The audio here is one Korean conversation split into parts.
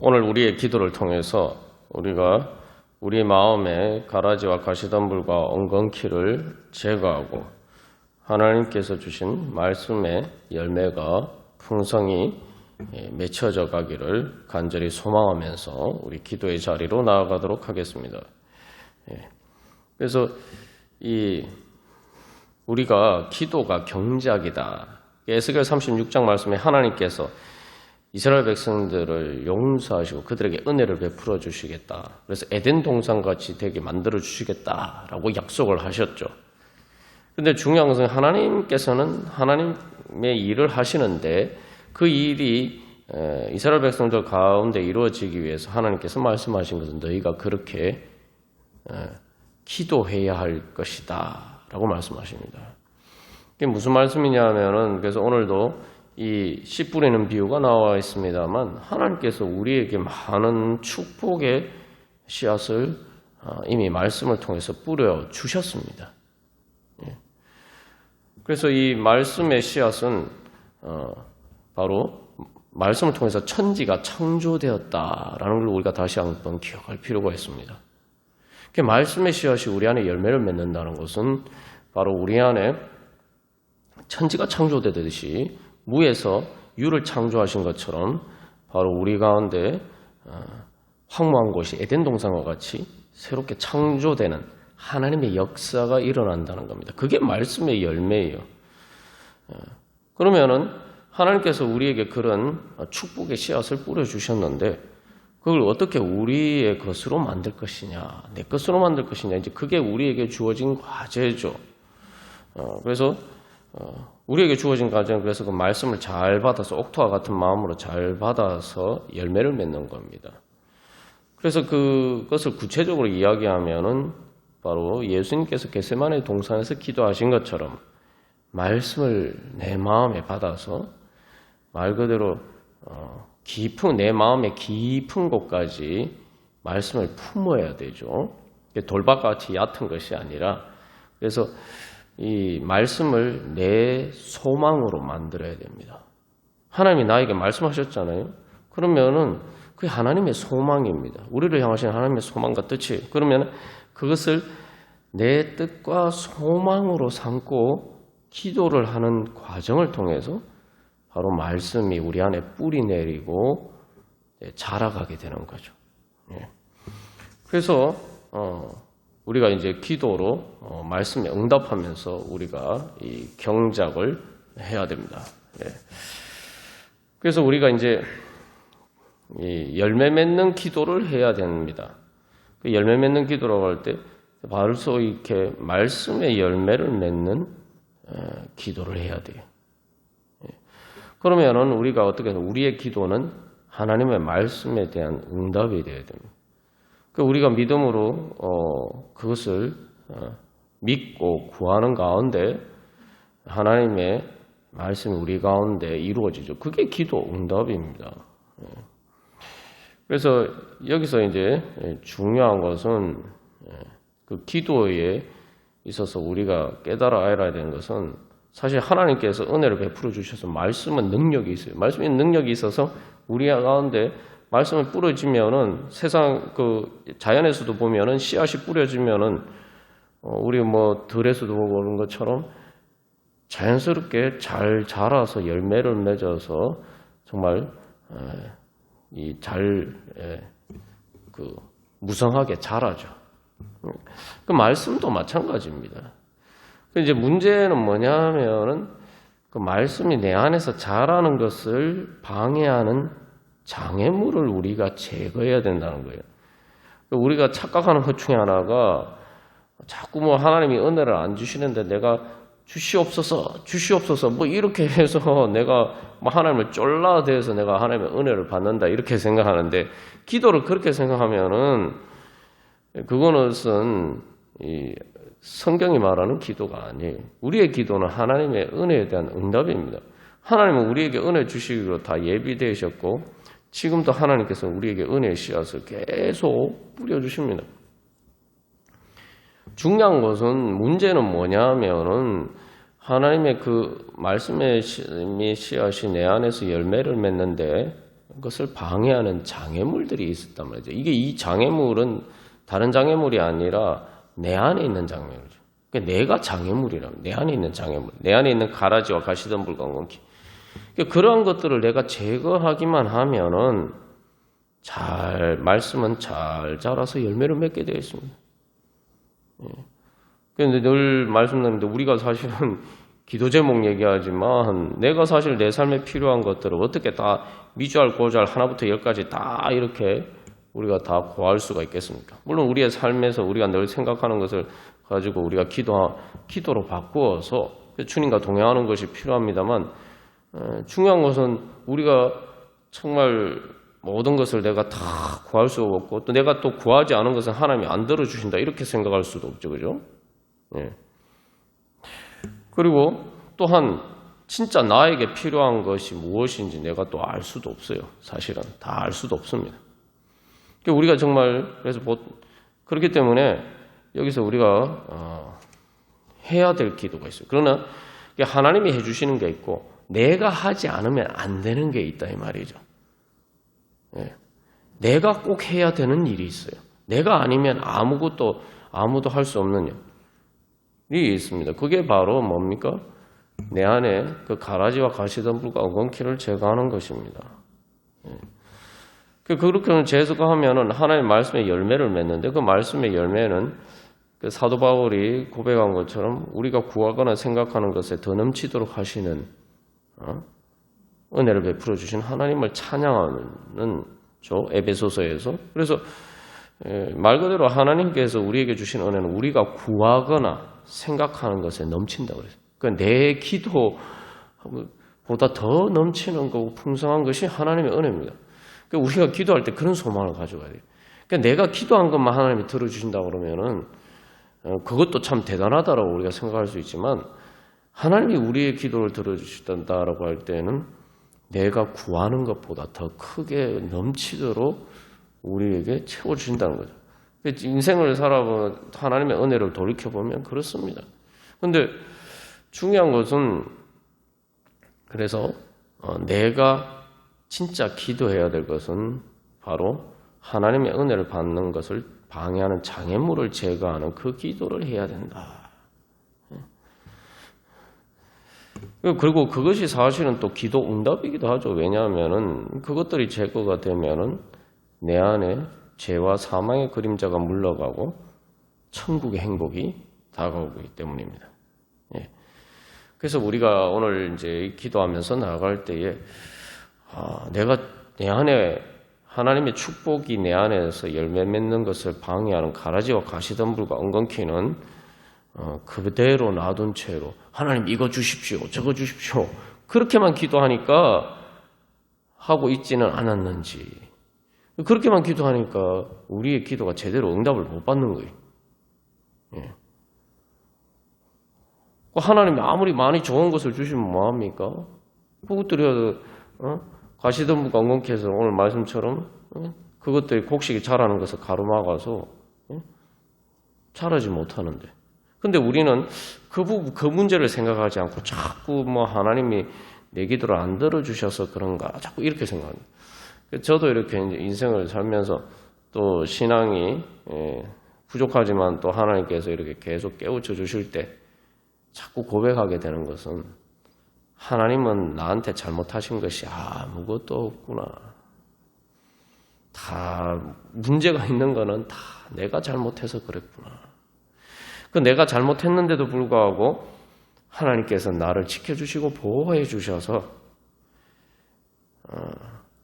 오늘 우리의 기도를 통해서 우리가 우리 마음에 가라지와 가시덤불과 엉겅퀴를 제거하고 하나님께서 주신 말씀의 열매가 풍성히 맺혀져 가기를 간절히 소망하면서 우리 기도의 자리로 나아가도록 하겠습니다. 그래서 우리가 기도가 경작이다. 에스겔 36장 말씀에 하나님께서 이스라엘 백성들을 용서하시고 그들에게 은혜를 베풀어 주시겠다. 그래서 에덴 동산같이 되게 만들어 주시겠다라고 약속을 하셨죠. 그런데 중요한 것은 하나님께서는 하나님의 일을 하시는데 그 일이 이스라엘 백성들 가운데 이루어지기 위해서 하나님께서 말씀하신 것은 너희가 그렇게 기도해야 할 것이다 라고 말씀하십니다. 이게 무슨 말씀이냐 그래서 오늘도 이 씨 뿌리는 비유가 나와 있습니다만 하나님께서 우리에게 많은 축복의 씨앗을 이미 말씀을 통해서 뿌려 주셨습니다. 그래서 이 말씀의 씨앗은 바로 말씀을 통해서 천지가 창조되었다라는 걸 우리가 다시 한번 기억할 필요가 있습니다. 말씀의 씨앗이 우리 안에 열매를 맺는다는 것은 바로 우리 안에 천지가 창조되듯이 무에서 유를 창조하신 것처럼 바로 우리 가운데 황무한 곳이 에덴 동산과 같이 새롭게 창조되는 하나님의 역사가 일어난다는 겁니다. 그게 말씀의 열매예요. 그러면은 하나님께서 우리에게 그런 축복의 씨앗을 뿌려주셨는데 그걸 어떻게 우리의 것으로 만들 것이냐, 내 것으로 만들 것이냐, 이제 그게 우리에게 주어진 과제죠. 그래서 우리에게 주어진 과제는 그래서 그 말씀을 잘 받아서 옥토와 같은 마음으로 잘 받아서 열매를 맺는 겁니다. 그래서 그것을 구체적으로 이야기하면은 바로 예수님께서 겟세마네 동산에서 기도하신 것처럼 말씀을 내 마음에 받아서 말 그대로 내 마음의 깊은 곳까지 말씀을 품어야 되죠. 돌박같이 얕은 것이 아니라 그래서 이 말씀을 내 소망으로 만들어야 됩니다. 하나님이 나에게 말씀하셨잖아요. 그러면은 그게 하나님의 소망입니다. 우리를 향하신 하나님의 소망과 뜻이 그러면 그것을 내 뜻과 소망으로 삼고 기도를 하는 과정을 통해서 바로 말씀이 우리 안에 뿌리 내리고 자라가게 되는 거죠. 그래서 우리가 이제 기도로 말씀에 응답하면서 우리가 이 경작을 해야 됩니다. 그래서 우리가 이제 이 열매 맺는 기도를 해야 됩니다. 그 열매 맺는 기도라고 할 때 바로 이렇게 말씀의 열매를 맺는 기도를 해야 돼요. 그러면은 우리가 어떻게 해서 우리의 기도는 하나님의 말씀에 대한 응답이 되어야 됩니다. 우리가 믿음으로 그것을 믿고 구하는 가운데 하나님의 말씀이 우리 가운데 이루어지죠. 그게 기도 응답입니다. 그래서 여기서 이제 중요한 것은 그 기도에 있어서 우리가 깨달아 알아야 되는 것은 사실 하나님께서 은혜를 베풀어 주셔서 말씀은 능력이 있어요. 말씀에 능력이 있어서 우리 가운데 말씀을 뿌려지면은 세상 자연에서도 보면은 씨앗이 뿌려지면은 우리 들에서도 보는 것처럼 자연스럽게 잘 자라서 열매를 맺어서 정말 무성하게 자라죠. 그 말씀도 마찬가지입니다. 이제 문제는 뭐냐면은 그 말씀이 내 안에서 자라는 것을 방해하는 장애물을 우리가 제거해야 된다는 거예요. 우리가 착각하는 것 중에 하나가 자꾸 하나님이 은혜를 안 주시는데 내가 주시옵소서 이렇게 해서 내가 하나님을 쫄라대서 내가 하나님의 은혜를 받는다 이렇게 생각하는데 기도를 그렇게 생각하면은 그것은 성경이 말하는 기도가 아니에요. 우리의 기도는 하나님의 은혜에 대한 응답입니다. 하나님은 우리에게 은혜 주시기로 다 예비되셨고 지금도 하나님께서 우리에게 은혜의 씨앗을 계속 뿌려주십니다. 중요한 것은 문제는 뭐냐면은 하나님의 그 말씀의 씨앗이 내 안에서 열매를 맺는데 것을 방해하는 장애물들이 있었단 말이죠. 이 장애물은 다른 장애물이 아니라 내 안에 있는 장애물이죠. 그러니까 내가 장애물이라면 내 안에 있는 장애물, 내 안에 있는 가라지와 가시덤불과 엉겅퀴. 그러니까 그러한 것들을 내가 제거하기만 하면은 말씀은 잘 자라서 열매를 맺게 되어 있습니다. 그런데 늘 말씀드리는데 우리가 사실은 기도 제목 얘기하지만 내가 사실 내 삶에 필요한 것들을 어떻게 다 미주알, 고주알 하나부터 열까지 다 이렇게 우리가 다 구할 수가 있겠습니까? 물론 우리의 삶에서 우리가 늘 생각하는 것을 가지고 우리가 기도로 바꾸어서 주님과 동행하는 것이 필요합니다만 중요한 것은 우리가 정말 모든 것을 내가 다 구할 수 없고 또 내가 또 구하지 않은 것은 하나님이 안 들어주신다 이렇게 생각할 수도 없죠. 그죠? 예. 그리고 또한 진짜 나에게 필요한 것이 무엇인지 내가 또 알 수도 없어요. 사실은 다 알 수도 없습니다. 우리가 정말 그래서 그렇기 때문에 여기서 우리가 해야 될 기도가 있어요. 그러나 하나님이 해주시는 게 있고 내가 하지 않으면 안 되는 게 있다 이 말이죠. 예. 내가 꼭 해야 되는 일이 있어요. 내가 아니면 아무도 할 수 없는 일이 있습니다. 그게 바로 뭡니까? 내 안에 그 가라지와 가시덤불과 엉겅퀴를 제거하는 것입니다. 예. 그렇게 제거하면은 하나님의 말씀의 열매를 맺는데 그 말씀의 열매는 그 사도 바울이 고백한 것처럼 우리가 구하거나 생각하는 것에 더 넘치도록 하시는 은혜를 베풀어 주신 하나님을 찬양하는 에베소서에서. 그래서 말 그대로 하나님께서 우리에게 주신 은혜는 우리가 구하거나 생각하는 것에 넘친다고 그랬어요. 그러니까 내 기도보다 더 넘치는 거고 풍성한 것이 하나님의 은혜입니다. 그러니까 우리가 기도할 때 그런 소망을 가져가야 돼요. 그러니까 내가 기도한 것만 하나님이 들어주신다 그러면은 그것도 참 대단하다라고 우리가 생각할 수 있지만 하나님이 우리의 기도를 들어주신다라고 할 때는 내가 구하는 것보다 더 크게 넘치도록 우리에게 채워주신다는 거죠. 인생을 살아보면 하나님의 은혜를 돌이켜보면 그렇습니다. 그런데 중요한 것은 그래서 내가 진짜 기도해야 될 것은 바로 하나님의 은혜를 받는 것을 방해하는 장애물을 제거하는 그 기도를 해야 된다. 그리고 그것이 사실은 또 기도 응답이기도 하죠. 왜냐하면은 그것들이 제거가 되면은 내 안에 죄와 사망의 그림자가 물러가고 천국의 행복이 다가오기 때문입니다. 예. 그래서 우리가 오늘 이제 기도하면서 나아갈 때에 내가 내 안에 하나님의 축복이 내 안에서 열매 맺는 것을 방해하는 가라지와 가시덤불과 엉겅퀴는 그대로 놔둔 채로 하나님 이거 주십시오, 저거 주십시오 그렇게만 기도하니까 하고 있지는 않았는지 그렇게만 기도하니까 우리의 기도가 제대로 응답을 못 받는 거예요. 예. 하나님이 아무리 많이 좋은 것을 주시면 뭐합니까? 그것들이 가시덤불과 엉겅퀴에서 오늘 말씀처럼 그것들이 곡식이 자라는 것을 가로막아서 자라지 못하는데 근데 우리는 그 문제를 생각하지 않고 자꾸 하나님이 내 기도를 안 들어주셔서 그런가 자꾸 이렇게 생각합니다. 저도 이렇게 이제 인생을 살면서 또 신앙이 부족하지만 또 하나님께서 이렇게 계속 깨우쳐 주실 때 자꾸 고백하게 되는 것은 하나님은 나한테 잘못하신 것이 아무것도 없구나. 다 문제가 있는 거는 다 내가 잘못해서 그랬구나. 그 내가 잘못했는데도 불구하고 하나님께서 나를 지켜주시고 보호해 주셔서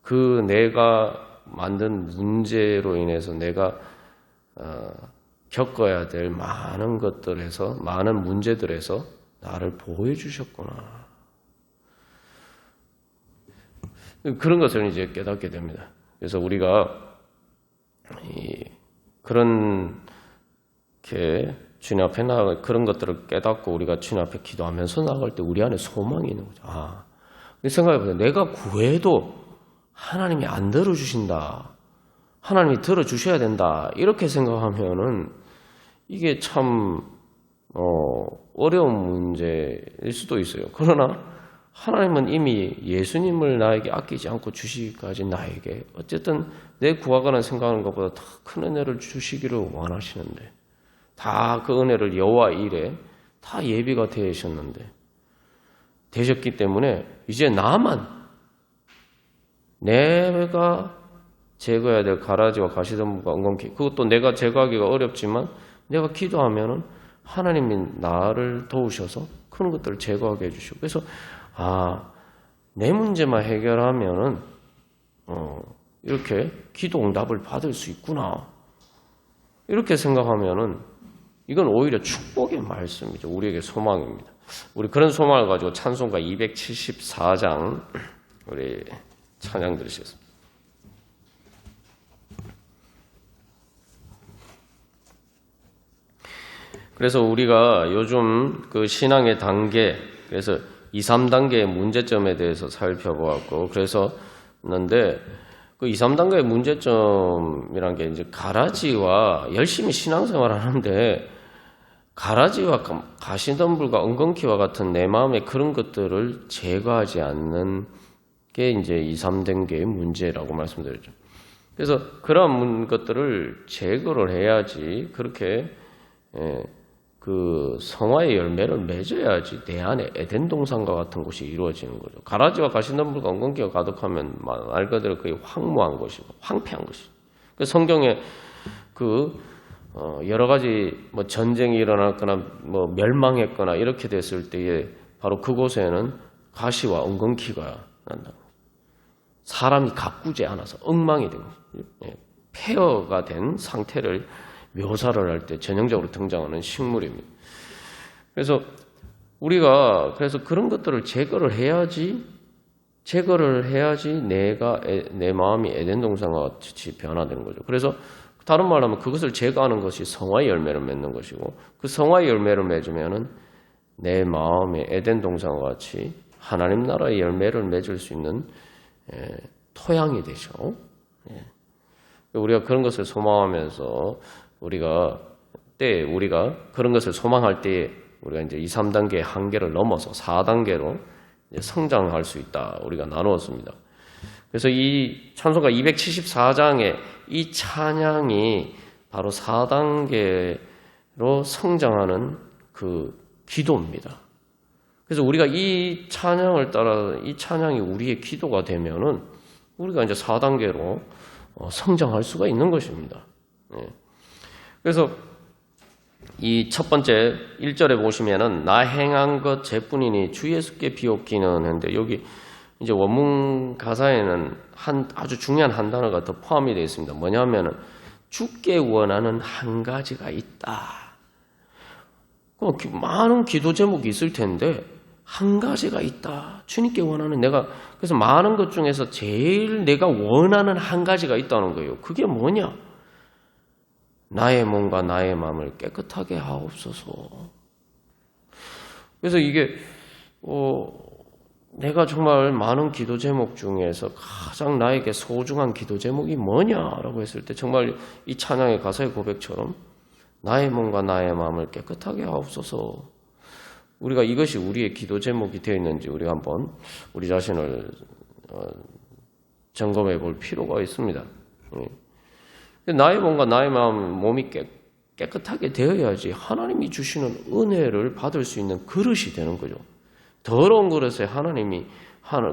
그 내가 만든 문제로 인해서 내가 겪어야 될 많은 것들에서 많은 문제들에서 나를 보호해 주셨구나. 그런 것을 이제 깨닫게 됩니다. 그래서 우리가 그렇게 주님 앞에 나가 그런 것들을 깨닫고 우리가 주님 앞에 기도하면서 나갈 때 우리 안에 소망이 있는 거죠. 생각해보세요. 내가 구해도 하나님이 안 들어주신다. 하나님이 들어주셔야 된다. 이렇게 생각하면은 이게 참 어려운 문제일 수도 있어요. 그러나 하나님은 이미 예수님을 나에게 아끼지 않고 주시기까지 나에게 어쨌든 내 구하거나 생각하는 것보다 더 큰 은혜를 주시기를 원하시는데 다 그 은혜를 여호와 일에 다 예비가 되셨기 때문에 이제 나만 내가 제거해야 될 가라지와 가시덤불과 엉겅퀴 그것도 내가 제거하기가 어렵지만 내가 기도하면은 하나님이 나를 도우셔서 그런 것들을 제거하게 해주시고 그래서 내 문제만 해결하면은 이렇게 기도 응답을 받을 수 있구나 이렇게 생각하면은 이건 오히려 축복의 말씀이죠. 우리에게 소망입니다. 우리 그런 소망을 가지고 찬송가 274장 우리 찬양 들으시겠습니다. 그래서 우리가 요즘 그 신앙의 단계, 그래서 2, 3단계의 문제점에 대해서 살펴보았고, 그래서 있는데, 그 2, 3단계의 문제점이란 게 이제 가라지와 열심히 신앙생활을 하는데, 가라지와 가시덤불과 엉겅퀴와 같은 내 마음의 그런 것들을 제거하지 않는 게 이제 2, 3단계의 문제라고 말씀드렸죠. 그래서 그런 것들을 제거를 해야지, 그렇게, 그 성화의 열매를 맺어야지 내 안에 에덴 동산과 같은 것이 이루어지는 거죠. 가라지와 가시덤불과 엉겅퀴가 가득하면 말 그대로 거의 황무한 것이고 황폐한 것이죠. 그 성경에 그 여러 가지 뭐 전쟁이 일어났거나 뭐 멸망했거나 이렇게 됐을 때에 바로 그곳에는 가시와 엉겅퀴가 난다. 사람이 가꾸지 않아서 엉망이 된 거죠. 폐허가 된 상태를 묘사를 할 때 전형적으로 등장하는 식물입니다. 그래서 우리가 그래서 그런 것들을 제거를 해야지 내 마음이 에덴 동산과 같이 변화되는 거죠. 그래서 다른 말로 하면 그것을 제거하는 것이 성화의 열매를 맺는 것이고 그 성화의 열매를 맺으면은 내 마음에 에덴 동산과 같이 하나님 나라의 열매를 맺을 수 있는 토양이 되죠. 우리가 그런 것을 소망하면서 우리가 그런 것을 소망할 때에 우리가 이제 2, 3단계의 한계를 넘어서 4단계로 성장할 수 있다. 우리가 나누었습니다. 그래서 이 찬송가 274장의 이 찬양이 바로 4단계로 성장하는 그 기도입니다. 그래서 우리가 이 찬양을 따라 이 찬양이 우리의 기도가 되면은 우리가 이제 4단계로 성장할 수가 있는 것입니다. 그래서 이 첫 번째 1절에 보시면은 나 행한 것 제뿐이니 주 예수께 비옵기는 했는데 여기 이제 원문 가사에는 아주 중요한 한 단어가 더 포함이 되어 있습니다. 뭐냐면은 주께 원하는 한 가지가 있다. 많은 기도 제목이 있을 텐데 한 가지가 있다. 주님께 원하는 그래서 많은 것 중에서 제일 내가 원하는 한 가지가 있다는 거예요. 그게 뭐냐? 나의 몸과 나의 마음을 깨끗하게 하옵소서. 그래서 이게 내가 정말 많은 기도 제목 중에서 가장 나에게 소중한 기도 제목이 뭐냐라고 했을 때 정말 이 찬양의 가사의 고백처럼 나의 몸과 나의 마음을 깨끗하게 하옵소서. 우리가 이것이 우리의 기도 제목이 되어 있는지 우리가 한번 우리 자신을 점검해 볼 필요가 있습니다. 나의 몸과 나의 마음, 몸이 깨끗하게 되어야지 하나님이 주시는 은혜를 받을 수 있는 그릇이 되는 거죠. 더러운 그릇에 하나님이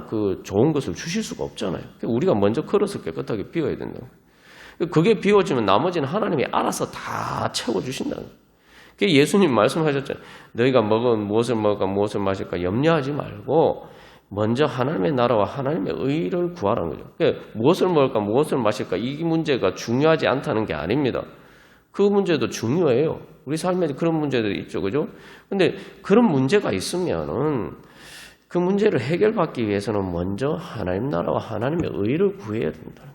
그 좋은 것을 주실 수가 없잖아요. 우리가 먼저 그릇을 깨끗하게 비워야 된다고. 그게 비워지면 나머지는 하나님이 알아서 다 채워주신다는 거예요. 예수님 말씀하셨잖아요. 너희가 무엇을 먹을까 무엇을 마실까 염려하지 말고 먼저 하나님의 나라와 하나님의 의를 구하라는 거죠. 무엇을 먹을까 무엇을 마실까 이 문제가 중요하지 않다는 게 아닙니다. 그 문제도 중요해요. 우리 삶에 그런 문제들이 있죠. 그죠? 근데 그런 문제가 있으면은 그 문제를 해결받기 위해서는 먼저 하나님 나라와 하나님의 의를 구해야 된다는 거예요.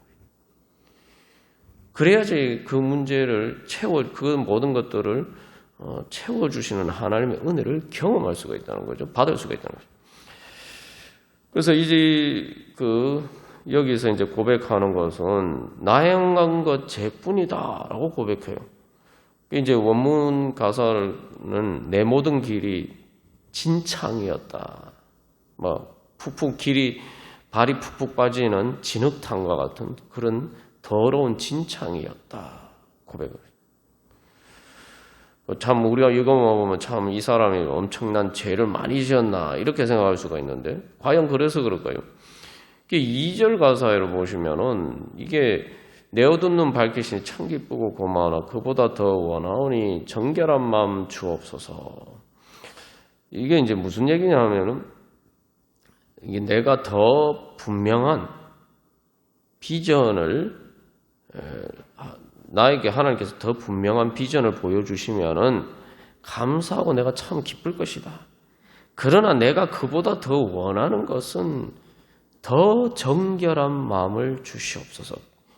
그래야지 그 문제를 그 모든 것들을 채워주시는 하나님의 은혜를 경험할 수가 있다는 거죠. 받을 수가 있다는 거죠. 그래서 여기서 이제 고백하는 것은 나 행한 것 제뿐이다라고 고백해요. 이제 원문 가사는 내 모든 길이 진창이었다. 발이 푹푹 빠지는 진흙탕과 같은 그런 더러운 진창이었다. 고백을. 참 우리가 이거만 보면 참 이 사람이 엄청난 죄를 많이 지었나 이렇게 생각할 수가 있는데 과연 그래서 그럴까요? 2절 가사를 보시면은 이게 내어놓는 밝히시니 참 기쁘고 고마우나 그보다 더 원하오니 정결한 마음 주옵소서. 이게 이제 무슨 얘기냐 하면은 이게 내가 더 분명한 비전을 나에게 하나님께서 더 분명한 비전을 보여주시면은 감사하고 내가 참 기쁠 것이다. 그러나 내가 그보다 더 원하는 것은 더 정결한 마음을 주시옵소서.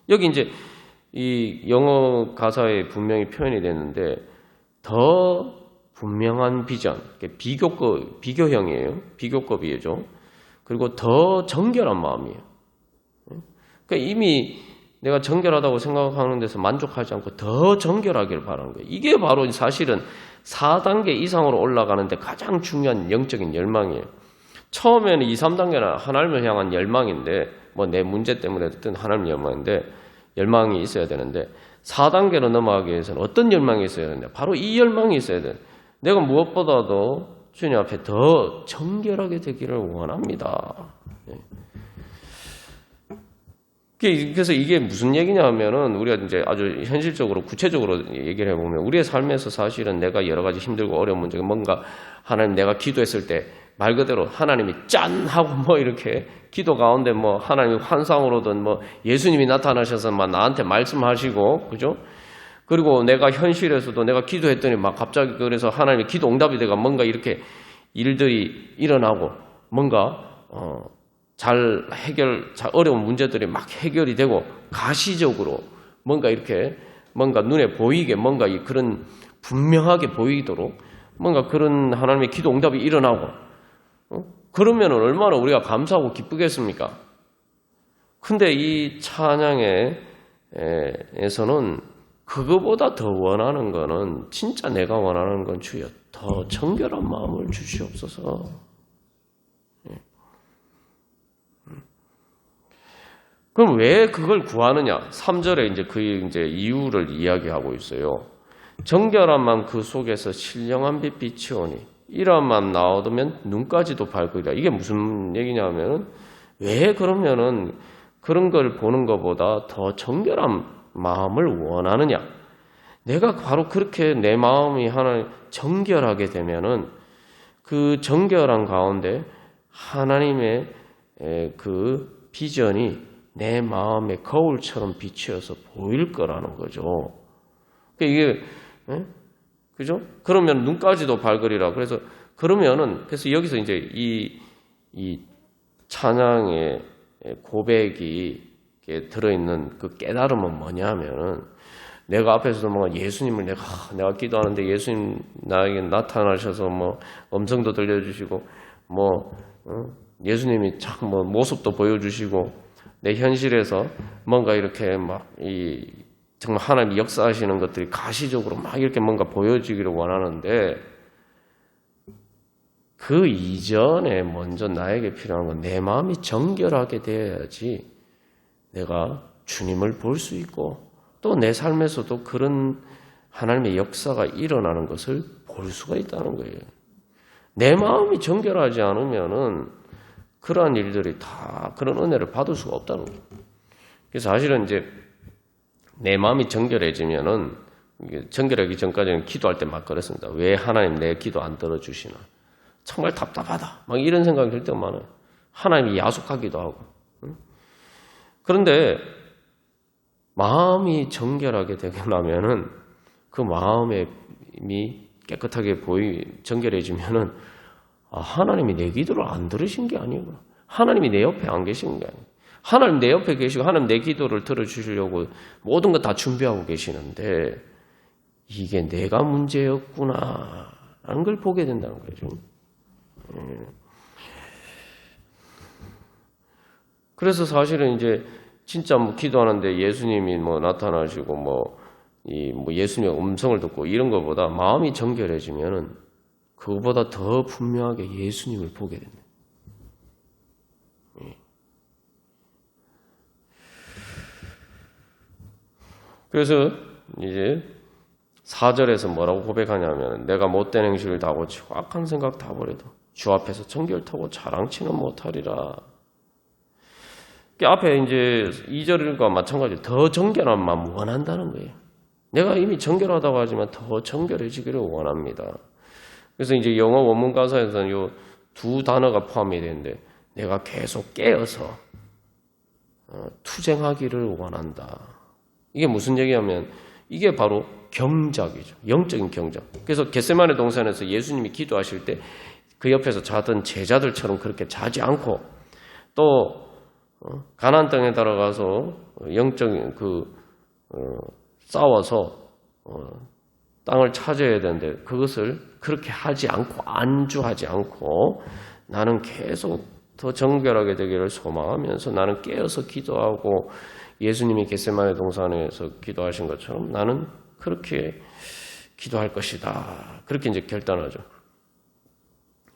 여기 이제 이 영어 가사에 분명히 표현이 됐는데 더 분명한 비전, 비교형이에요. 비교급이죠. 그리고 더 정결한 마음이에요. 그러니까 이미 내가 정결하다고 생각하는 데서 만족하지 않고 더 정결하기를 바라는 거예요. 이게 바로 사실은 4단계 이상으로 올라가는데 가장 중요한 영적인 열망이에요. 처음에는 2, 3단계는 하나님을 향한 열망인데 뭐 내 문제 때문에 어쨌든 하나님 열망이 있어야 되는데 4단계로 넘어가기 위해서는 어떤 열망이 있어야 되는데 바로 이 열망이 있어야 돼요. 내가 무엇보다도 주님 앞에 더 정결하게 되기를 원합니다. 그래서 이게 무슨 얘기냐 하면은 우리가 이제 아주 현실적으로 구체적으로 얘기를 해보면 우리의 삶에서 사실은 내가 여러 가지 힘들고 어려운 문제가 뭔가 하나님 내가 기도했을 때 말 그대로 하나님이 짠 하고 뭐 이렇게 기도 가운데 뭐 하나님이 환상으로든 뭐 예수님이 나타나셔서 막 나한테 말씀하시고 그죠? 그리고 내가 현실에서도 내가 기도했더니 막 갑자기 그래서 하나님의 기도 응답이 되고 뭔가 이렇게 일들이 일어나고 뭔가 어려운 문제들이 막 해결이 되고 가시적으로 뭔가 이렇게 뭔가 눈에 보이게 뭔가 그런 분명하게 보이도록 뭔가 그런 하나님의 기도 응답이 일어나고 그러면 얼마나 우리가 감사하고 기쁘겠습니까? 근데 이 찬양에서는 그거보다 더 원하는 거는 진짜 내가 원하는 건 주여 더 정결한 마음을 주시옵소서. 그럼 왜 그걸 구하느냐? 3절에 이제 이유를 이야기하고 있어요. 정결한 마음 그 속에서 신령한 빛 비치오니 이러한 마음 나오면 눈까지도 밝으리라. 이게 무슨 얘기냐면 왜 그러면은 그런 걸 보는 것보다 더 정결한 마음을 원하느냐? 내가 바로 그렇게 내 마음이 하나님 정결하게 되면은 그 정결한 가운데 하나님의 그 비전이 내 마음의 거울처럼 비치어서 보일 거라는 거죠. 이게 그죠? 그러면 눈까지도 밝으리라. 그래서 여기서 이제 이 찬양의 고백이 들어있는 그 깨달음은 뭐냐면은 내가 앞에서도 뭐 예수님을 내가 기도하는데 예수님 나에게 나타나셔서 뭐 음성도 들려주시고 예수님이 참 모습도 보여주시고 내 현실에서 뭔가 이렇게 정말 하나님이 역사하시는 것들이 가시적으로 막 이렇게 뭔가 보여지기를 원하는데 그 이전에 먼저 나에게 필요한 건 내 마음이 정결하게 되어야지 내가 주님을 볼 수 있고 또 내 삶에서도 그런 하나님의 역사가 일어나는 것을 볼 수가 있다는 거예요. 내 마음이 정결하지 않으면은 그러한 일들이 다 그런 은혜를 받을 수가 없다는 거예요. 그래서 사실은 이제 내 마음이 정결해지면은 정결하기 전까지는 기도할 때 막 그랬습니다. 왜 하나님 내 기도 안 들어주시나? 정말 답답하다. 막 이런 생각이 들 때가 많아요. 하나님이 야속하기도 하고. 그런데 마음이 정결하게 되고 나면은 그 마음이 깨끗하게 정결해지면은 하나님이 내 기도를 안 들으신 게 아니구나. 하나님이 내 옆에 안 계신 게 아니에요. 하나님 내 옆에 계시고 하나님 내 기도를 들어주시려고 모든 것 다 준비하고 계시는데 이게 내가 문제였구나 라는 걸 보게 된다는 거죠. 그래서 사실은 이제 진짜 기도하는데 예수님이 나타나시고 예수님의 음성을 듣고 이런 것보다 마음이 정결해지면은 그거보다 더 분명하게 예수님을 보게 됩니다. 그래서 이제 4절에서 뭐라고 고백하냐면 내가 못된 행실을 다 고치고 악한 생각 다 버려도 주 앞에서 정결타고 자랑치는 못하리라. 앞에 이제 2절과 마찬가지로 더 정결한 마음 원한다는 거예요. 내가 이미 정결하다고 하지만 더 정결해지기를 원합니다. 그래서 이제 영어 원문 가사에서는 요 두 단어가 포함이 되는데 내가 계속 깨어서 투쟁하기를 원한다. 이게 무슨 얘기냐면 이게 바로 경작이죠. 영적인 경작. 그래서 겟세마네 동산에서 예수님이 기도하실 때 그 옆에서 자던 제자들처럼 그렇게 자지 않고 또 가나안 땅에 들어가서 영적인 싸워서 땅을 차지해야 되는데 그것을 그렇게 하지 않고 안주하지 않고 나는 계속 더 정결하게 되기를 소망하면서 나는 깨어서 기도하고 예수님이 겟세마네 동산에서 기도하신 것처럼 나는 그렇게 기도할 것이다. 그렇게 이제 결단하죠.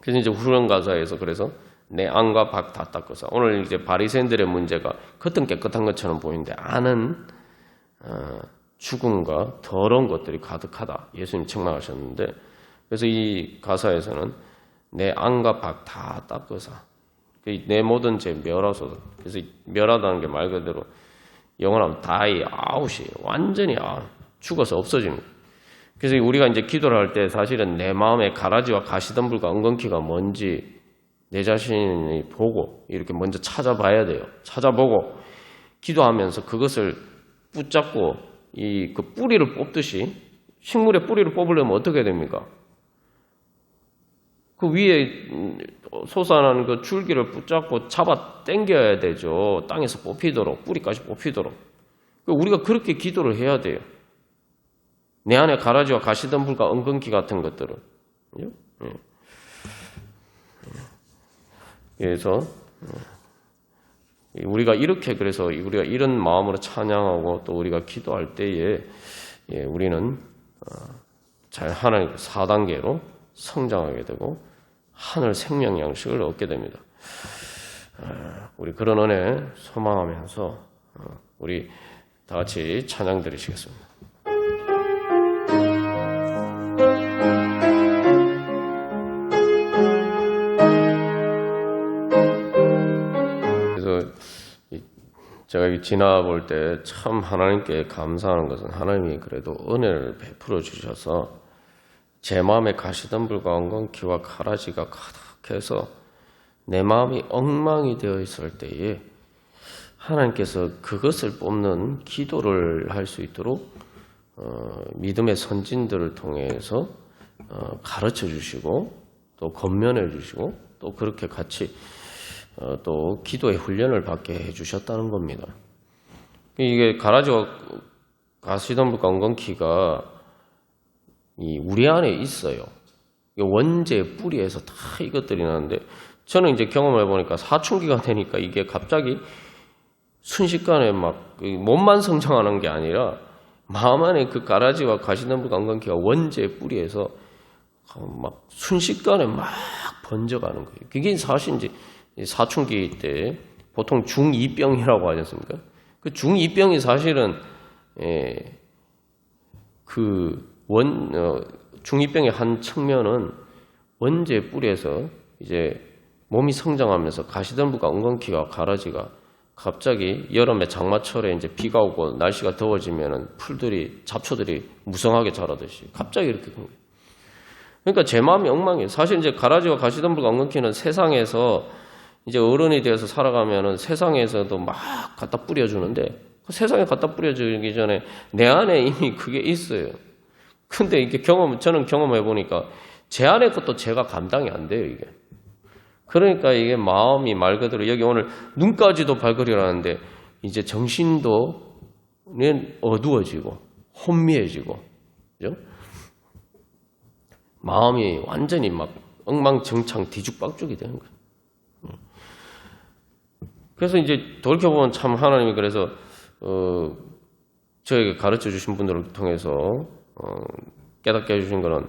그래서 이제 후런 가사에서 그래서 내 안과 밖 다 닦으사. 오늘 이제 바리새인들의 문제가 겉은 깨끗한 것처럼 보이는데 안은 죽음과 더러운 것들이 가득하다. 예수님 책망하셨는데 그래서 이 가사에서는 내 안과 밖 다 닦으사. 내 모든 죄 멸하소서. 그래서 멸하다는 게 말 그대로 영어로 die out이에요. 완전히 죽어서 없어지는 거예요. 그래서 우리가 이제 기도를 할 때 사실은 내 마음의 가라지와 가시덤불과 엉겅퀴가 뭔지 내 자신이 보고 이렇게 먼저 찾아봐야 돼요. 찾아보고 기도하면서 그것을 붙잡고 그 뿌리를 뽑듯이 식물의 뿌리를 뽑으려면 어떻게 됩니까? 그 위에 솟아나는 그 줄기를 붙잡고 잡아 당겨야 되죠. 땅에서 뽑히도록, 뿌리까지 뽑히도록. 우리가 그렇게 기도를 해야 돼요. 내 안에 가라지와 가시덤불과 엉겅퀴 같은 것들을. 그래서 우리가 이렇게 그래서 우리가 이런 마음으로 찬양하고 또 우리가 기도할 때에 우리는 잘 하나님 4단계로 성장하게 되고 하늘 생명 양식을 얻게 됩니다. 우리 그런 은혜 소망하면서 우리 다 같이 찬양 드리시겠습니다. 제가 지나볼 때 참 하나님께 감사하는 것은 하나님이 그래도 은혜를 베풀어 주셔서 제 마음에 가시덤불과 엉겅퀴와 가라지가 가득해서 내 마음이 엉망이 되어 있을 때에 하나님께서 그것을 뽑는 기도를 할 수 있도록 믿음의 선진들을 통해서 가르쳐 주시고 또 권면해 주시고 또 그렇게 같이 또 기도의 훈련을 받게 해주셨다는 겁니다. 이게 가라지와 가시덤불과 엉겅퀴가 우리 안에 있어요. 원재 뿌리에서 다 이것들이 나는데 저는 이제 경험해 보니까 사춘기가 되니까 이게 갑자기 순식간에 막 몸만 성장하는 게 아니라 마음 안에 그 가라지와 가시덤불과 엉겅퀴가 원재 뿌리에서 막 순식간에 막 번져가는 거예요. 그게 사실 이제 사춘기 때 보통 중2병이라고 하지 않습니까? 그 중2병이 사실은 중2병의 한 측면은 원재 뿌리에서 이제 몸이 성장하면서 가시덤불과 엉겅퀴와 가라지가 갑자기 여름에 장마철에 이제 비가 오고 날씨가 더워지면은 잡초들이 무성하게 자라듯이 갑자기 이렇게 된 거예요. 그러니까 제 마음이 엉망이에요. 사실 이제 가라지와 가시덤불과 엉겅퀴는 세상에서 이제 어른이 되어서 살아가면은 세상에서도 막 갖다 뿌려주는데 세상에 갖다 뿌려주기 전에 내 안에 이미 그게 있어요. 근데 이게 저는 경험해 보니까 제 안에 것도 제가 감당이 안 돼요, 이게. 그러니까 이게 마음이 말 그대로 여기 오늘 눈까지도 발그리라는데 이제 정신도 어두워지고 혼미해지고, 그죠? 마음이 완전히 막 엉망정창 뒤죽박죽이 되는 거예요. 그래서 이제 돌이켜보면 참 하나님이 그래서 저에게 가르쳐 주신 분들을 통해서 깨닫게 해주신 거는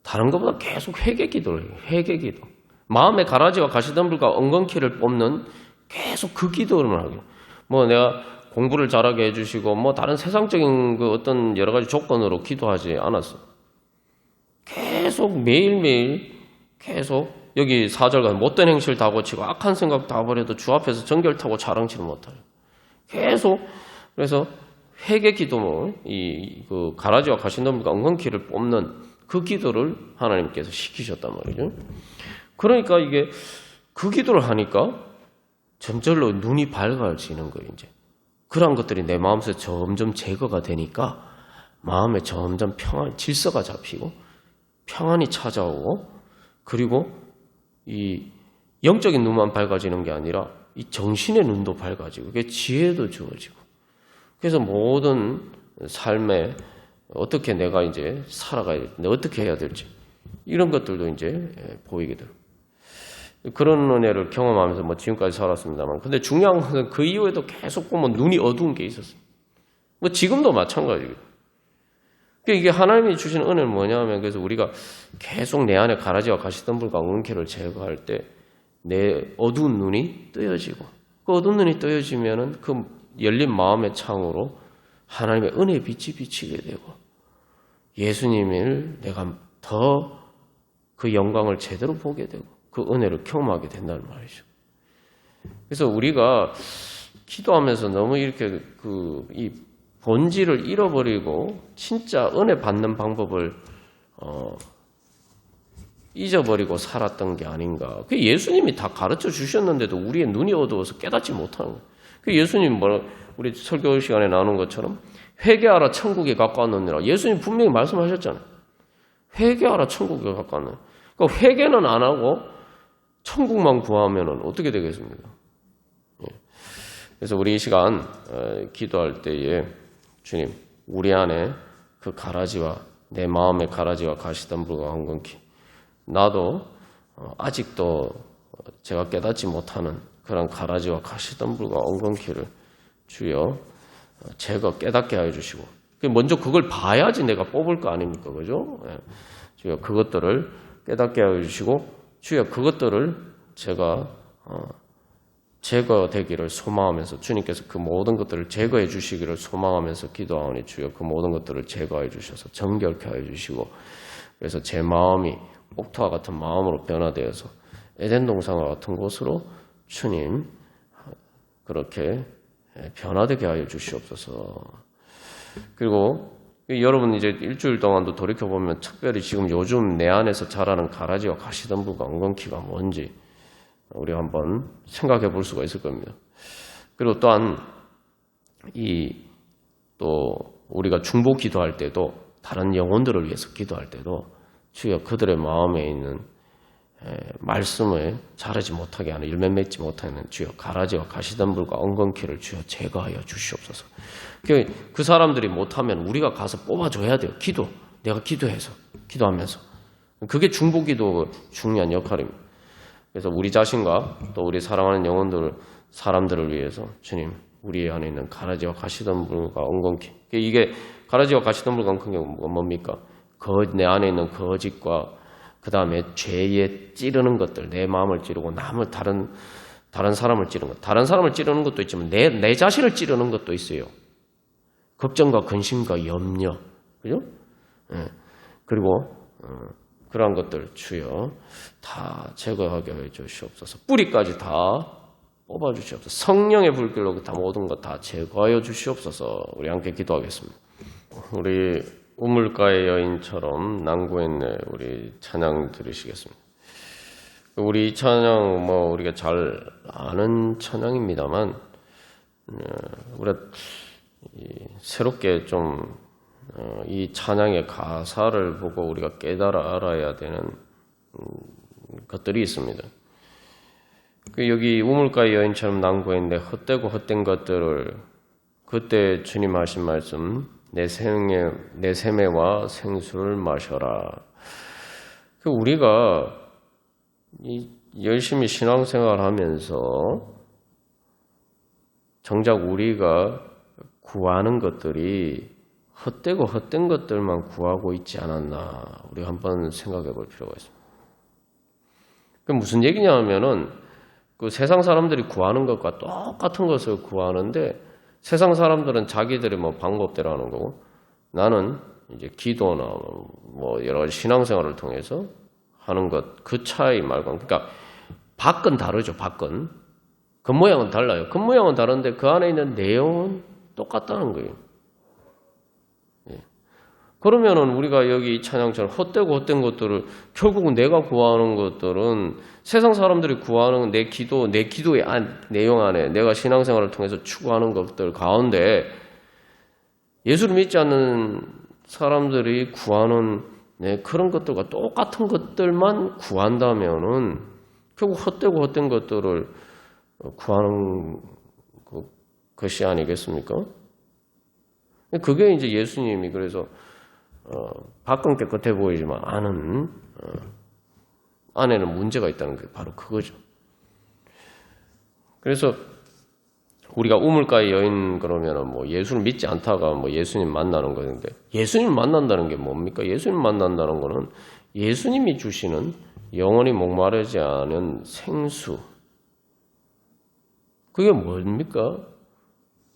다른 것보다 계속 회개기도를 해요. 회개기도. 마음의 가라지와 가시덤불과 엉겅퀴를 뽑는 계속 그 기도를 하고, 뭐 내가 공부를 잘하게 해주시고 뭐 다른 세상적인 그 어떤 여러 가지 조건으로 기도하지 않았어. 계속 매일매일 계속 여기 4절 가서 못된 행실 다 고치고 악한 생각 다 버려도 주 앞에서 정결 타고 자랑치를 못하요. 계속 그래서 회개 기도 그 가라지와 가시덤불과 엉겅퀴를 뽑는 그 기도를 하나님께서 시키셨단 말이죠. 그러니까 이게 그 기도를 하니까 점절로 눈이 밝아지는 거예요. 이제 그런 것들이 내 마음에서 점점 제거가 되니까 마음에 점점 평안, 질서가 잡히고 평안이 찾아오고 그리고 이 영적인 눈만 밝아지는 게 아니라 이 정신의 눈도 밝아지고 그게 지혜도 주어지고 그래서 모든 삶에 어떻게 내가 이제 살아가야 될지, 어떻게 해야 될지 이런 것들도 이제 보이게 돼요. 그런 은혜를 경험하면서 뭐 지금까지 살았습니다만 근데 중요한 것은 그 이후에도 계속 보면 눈이 어두운 게 있었어요. 뭐 지금도 마찬가지예요. 이게 하나님이 주신 은혜는 뭐냐면 그래서 우리가 계속 내 안에 가라지와 가시덤불과 엉겅퀴를 제거할 때 내 어두운 눈이 뜨여지고 그 어두운 눈이 뜨여지면은 그 열린 마음의 창으로 하나님의 은혜의 빛이 비치게 되고 예수님을 내가 더 그 영광을 제대로 보게 되고 그 은혜를 경험하게 된다는 말이죠. 그래서 우리가 기도하면서 너무 이렇게 이 본질을 잃어버리고 진짜 은혜 받는 방법을 잊어버리고 살았던 게 아닌가. 그 예수님이 다 가르쳐 주셨는데도 우리의 눈이 어두워서 깨닫지 못하는 거예요. 그 예수님 우리 설교 시간에 나오는 것처럼 회개하라 천국이 가까웠느니라. 예수님 분명히 말씀하셨잖아요. 회개하라 천국이 가까웠느니라. 그러니까 회개는 안 하고 천국만 구하면 어떻게 되겠습니까? 그래서 우리 이 시간 기도할 때에 주님 우리 안에 그 가라지와 내 마음의 가라지와 가시덤불과 엉겅퀴 나도 아직도 제가 깨닫지 못하는 그런 가라지와 가시덤불과 엉겅퀴를 주여 제가 깨닫게 하여 주시고 먼저 그걸 봐야지 내가 뽑을 거 아닙니까? 그죠? 주여 그것들을 깨닫게 하여 주시고 주여 그것들을 제가 제거되기를 소망하면서 주님께서 그 모든 것들을 제거해 주시기를 소망하면서 기도하오니 주여 그 모든 것들을 제거해 주셔서 정결케 하여 주시고 그래서 제 마음이 옥토와 같은 마음으로 변화되어서 에덴 동산과 같은 곳으로 주님 그렇게 변화되게 하여 주시옵소서. 그리고 여러분 이제 일주일 동안도 돌이켜보면 특별히 지금 요즘 내 안에서 자라는 가라지와 가시덤불과 엉겅퀴가 뭔지 우리 한번 생각해 볼 수가 있을 겁니다. 그리고 또한 또 우리가 중보 기도할 때도 다른 영혼들을 위해서 기도할 때도 주여 그들의 마음에 있는 말씀을 자라지 못하게 하는 일면 맺지 못하는 주여 가라지와 가시덤불과 엉겅퀴를 주여 제거하여 주시옵소서. 그 사람들이 못하면 우리가 가서 뽑아줘야 돼요. 내가 기도하면서 그게 중보기도 중요한 역할입니다. 그래서 우리 자신과 또 우리 사랑하는 사람들을 위해서 주님 우리 안에 있는 가라지와 가시덤불과 엉겅퀴 이게 가라지와 가시덤불과 엉겅퀴가 뭡니까? 내 안에 있는 거짓과 그 다음에 죄에 찌르는 것들 내 마음을 찌르고 남을 다른 사람을 찌르는 것 다른 사람을 찌르는 것도 있지만 내 자신을 찌르는 것도 있어요. 걱정과 근심과 염려 그죠? 그리고 그러한 것들 주여 다 제거하게 해 주시옵소서. 뿌리까지 다 뽑아 주시옵소서. 성령의 불길로 다 모든 것 다 제거하여 주시옵소서. 우리 함께 기도하겠습니다. 우리 우물가의 여인처럼 난구했네 우리 찬양 들으시겠습니다. 우리 찬양 우리가 잘 아는 찬양입니다만 우리가 새롭게 좀 이 찬양의 가사를 보고 우리가 깨달아 알아야 되는 것들이 있습니다. 여기 우물가의 여인처럼 난구했는데 헛되고 헛된 것들을 그때 주님 하신 말씀 내 세매와 생수를 마셔라. 우리가 열심히 신앙생활 하면서 정작 우리가 구하는 것들이 헛되고 헛된 것들만 구하고 있지 않았나 우리 한번 생각해 볼 필요가 있습니다. 그 무슨 얘기냐 하면은 그 세상 사람들이 구하는 것과 똑같은 것을 구하는데 세상 사람들은 자기들의 뭐 방법대로 하는 거고 나는 이제 기도나 뭐 여러 가지 신앙생활을 통해서 하는 것 그 차이 말고 그러니까 밖은 다르죠. 밖은 겉모양은 달라요. 겉모양은 다른데 그 안에 있는 내용은 똑같다는 거예요. 그러면은 우리가 여기 찬양처럼 헛되고 헛된 것들을 결국은 내가 구하는 것들은 세상 사람들이 구하는 내 기도의 내용 안에 내가 신앙생활을 통해서 추구하는 것들 가운데 예수를 믿지 않는 사람들이 구하는 그런 것들과 똑같은 것들만 구한다면은 결국 헛되고 헛된 것들을 구하는 것이 아니겠습니까? 그게 이제 예수님이 그래서 밖은 깨끗해 보이지만 안에는 문제가 있다는 게 바로 그거죠. 그래서 우리가 우물가의 여인 그러면은 뭐 예수를 믿지 않다가 뭐 예수님 만나는 거는데 예수님 만난다는 게 뭡니까? 예수님 만난다는 거는 예수님이 주시는 영원히 목마르지 않은 생수. 그게 뭡니까?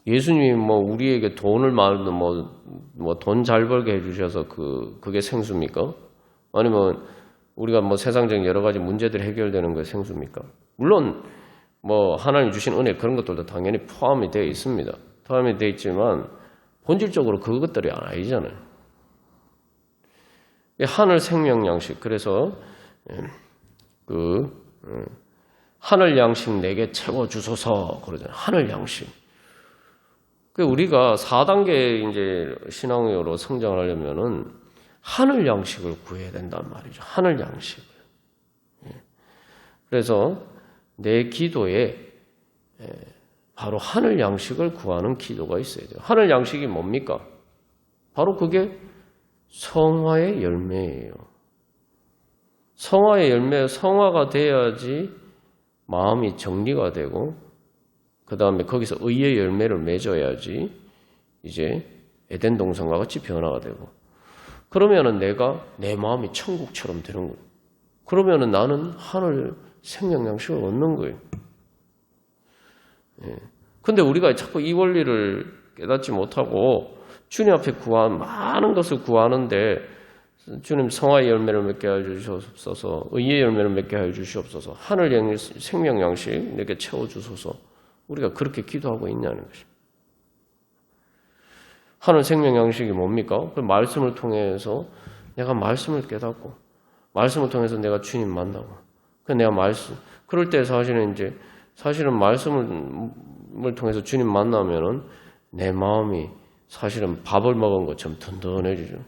예수님이 뭐 우리에게 돈을 뭐 돈 잘 벌게 해주셔서 그게 생수입니까? 아니면 우리가 뭐 세상적인 여러 가지 문제들이 해결되는 게 생수입니까? 물론 뭐 하나님 주신 은혜 그런 것들도 당연히 포함이 되어 있습니다. 포함이 되어 있지만 본질적으로 그것들이 아니잖아요. 하늘 생명 양식 그래서 하늘 양식 내게 채워 주소서 그러잖아요. 하늘 양식. 우리가 4단계 이제 신앙으로 성장을 하려면은 하늘 양식을 구해야 된단 말이죠. 하늘 양식을. 그래서 내 기도에 바로 하늘 양식을 구하는 기도가 있어야 돼요. 하늘 양식이 뭡니까? 바로 그게 성화의 열매예요. 성화의 열매, 성화가 돼야지 마음이 정리가 되고 그 다음에 거기서 의의 열매를 맺어야지 이제 에덴 동산과 같이 변화가 되고 그러면은 내 마음이 천국처럼 되는 거예요. 그러면은 나는 하늘 생명 양식을 얻는 거예요. 근데 우리가 자꾸 이 원리를 깨닫지 못하고 주님 앞에 많은 것을 구하는데 주님 성화의 열매를 맺게 해 주시옵소서, 의의 열매를 맺게 해 주시옵소서, 하늘 생명 양식 내게 채워 주소서. 우리가 그렇게 기도하고 있냐는 것입니다. 하늘 생명 양식이 뭡니까? 그 말씀을 통해서 내가 말씀을 깨닫고 말씀을 통해서 내가 주님 만나고 그럴 때 사실은 말씀을 통해서 주님 만나면은 내 마음이 사실은 밥을 먹은 것처럼 든든해지죠.